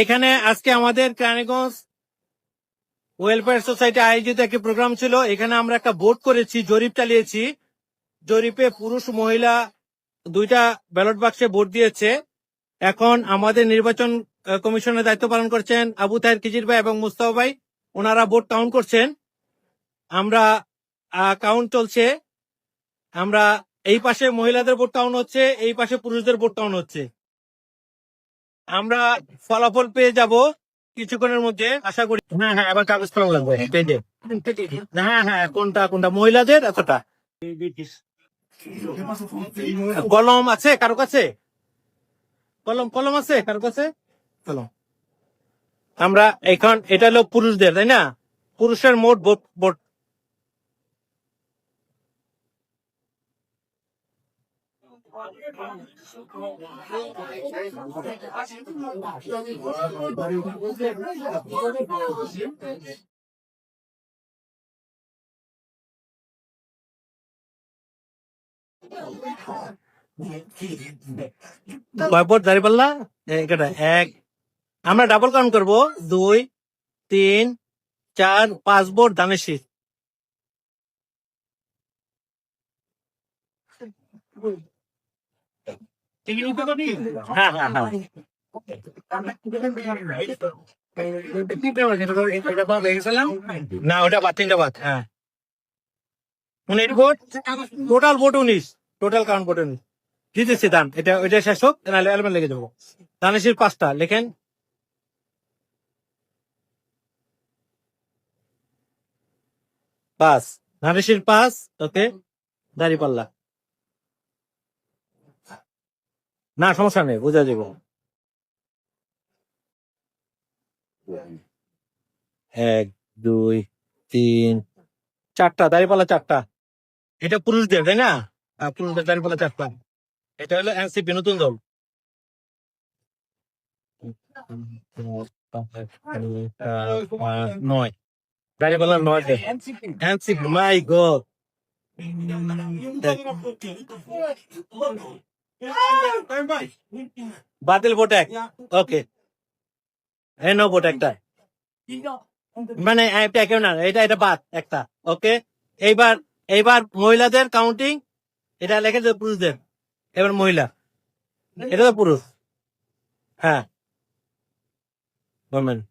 এখানে আজকে আমাদের কেরানীগঞ্জ ওয়েলফেয়ার সোসাইটি আয়োজিত একটি প্রোগ্রাম ছিল। এখানে আমরা একটা ভোট করেছি, জরিপ চালিয়েছি। জরিপে পুরুষ মহিলা দুইটা ব্যালট বাক্সে ভোট দিয়েছে। এখন আমাদের নির্বাচন কমিশনের দায়িত্ব পালন করছেন আবু তাহের খিজির ভাই এবং মুস্তাফা ভাই। ওনারা ভোট কাউন্ট করছেন। আমরা কাউন্ট চলছে। আমরা এই পাশে মহিলাদের ভোট কাউন্ট হচ্ছে, এই পাশে পুরুষদের ভোট কাউন্ট হচ্ছে। আমরা ফলাফল পেয়ে যাব কিছুক্ষণের মধ্যে আশা করি। হ্যাঁ, আবার কাগজ কলম লাগবে। হ্যাঁ, কোনটা কোনটা মহিলাদের এতটা কলম আছে কারো কাছে? কলম আছে কারো কাছে? কলম। আমরা এখন এটা হলো পুরুষদের, তাই না? পুরুষের মোট ভোট কয় ভোট দাঁড়িপাল্লা? এক। আমরা ডাবল কাউন্ট করবো। 2, 3, 4, 5 ভোট দানেশীর। হ্যাঁ, না ওটা বাদ, 3টা বাদ। হ্যাঁ, 19 vote. Total vote 19। Total count vote 19 দিতেছি। দান এটা শেষ হোক, নাহলে এলমেন লেগে যাবো। দানেশীর 5টা লেখেন। 5 দানেশীর 5। ওকে, দাঁড়িপাল্লা না, সমস্যা নেই, বুঝা যাব। 1, 2, 3, 4টা দাঁড়িপাল্লা, 4টা। এটা পুরুষদের, তাই না? পুরুষদের দাঁড়িপাল্লা 4টা। এটা হলো এনসিপি, নতুন দল। 9 দাঁড়িপাল্লা 9। এনসিপি, মাই গড। বাতিল ভোট 1। ওকে, নো ভোট একটা, মানে কেউ না, এটা বাদ একটা। ওকে, এইবার মহিলাদের কাউন্টিং। এটা লেখে যে পুরুষদের, এবার মহিলা। এটা তো পুরুষ। হ্যাঁ, গভর্নমেন্ট।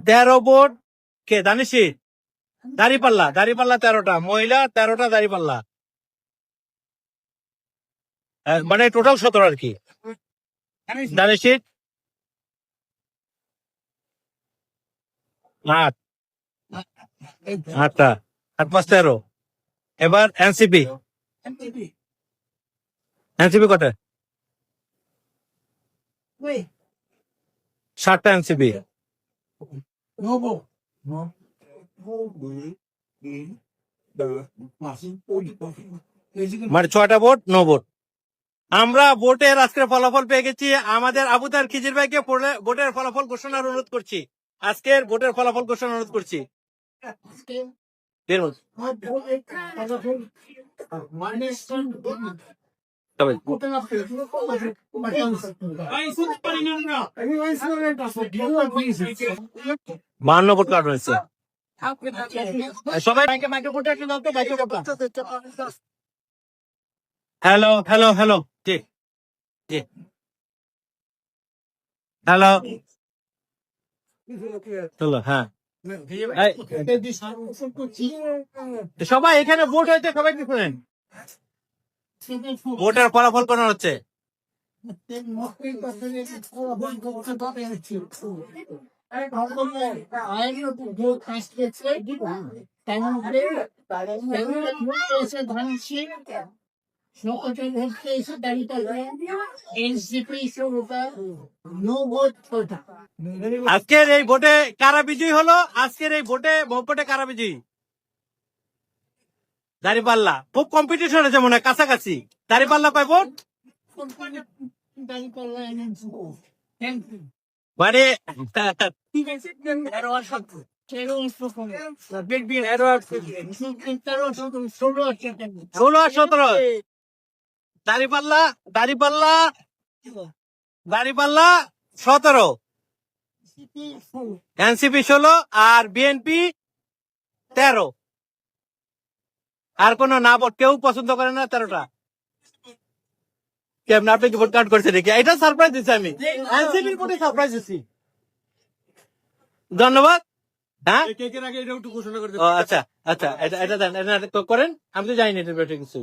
তেরো ভোট কে? দানিশি। দাঁড়িপাল্লা 13টা, মহিলা 13টা, দাঁড়িপাল্লা মানে টোটাল 17 আর কি। দানিশি 8টা, 8 5 13। এবার এনসিপি কটা? 7টা এনসিপি। মানে 6টা ভোট, নো ভোট। আমরা ভোটের আজকের ফলাফল পেয়ে গেছি। আমাদের আবু তাহের খিজির ভাইকে ভোটের ফলাফল ঘোষণার অনুরোধ করছি। আজকের ভোটের ফলাফল ঘোষণার অনুরোধ করছি। বাহান্ন ভোট কার্ড হয়েছে। সবাই হ্যালো হ্যালো হ্যালো, জি জি, হ্যালো চলো। হ্যাঁ, সবাই এখানে ভোট হয়েছে, সবাই কি শুনেন? ভোটের ফলাফল কোন হচ্ছে? আজকের এই ভোটে কারা বিজয়ী হলো? আজকের এই ভোটে কারা বিজয়ী? দাঁড়িপাল্লা। খুব কম্পিটিশন আছে মনে হয়, কাছাকাছি। দাঁড়িপাল্লা কয় ভোট? মানে ষোলো আর 17 দাঁড়িপাল্লা দাঁড়িপাল্লা দাঁড়িপাল্লা 17, এনসিপি 16 আর বিএনপি 13। আর কোন না ভোট কেউ পছন্দ করে না 13টা। কেমন আপনি কি ভোট কাউন্ট করছে নাকি? এটা সারপ্রাইজ দিচ্ছি আমি, এনসিপির ভোটে সারপ্রাইজ দিচ্ছি। ধন্যবাদ। হ্যাঁ ও আচ্ছা আচ্ছা, এটা এটা দেন, এটা করেন, আমি তো জানি না এটা কিছু।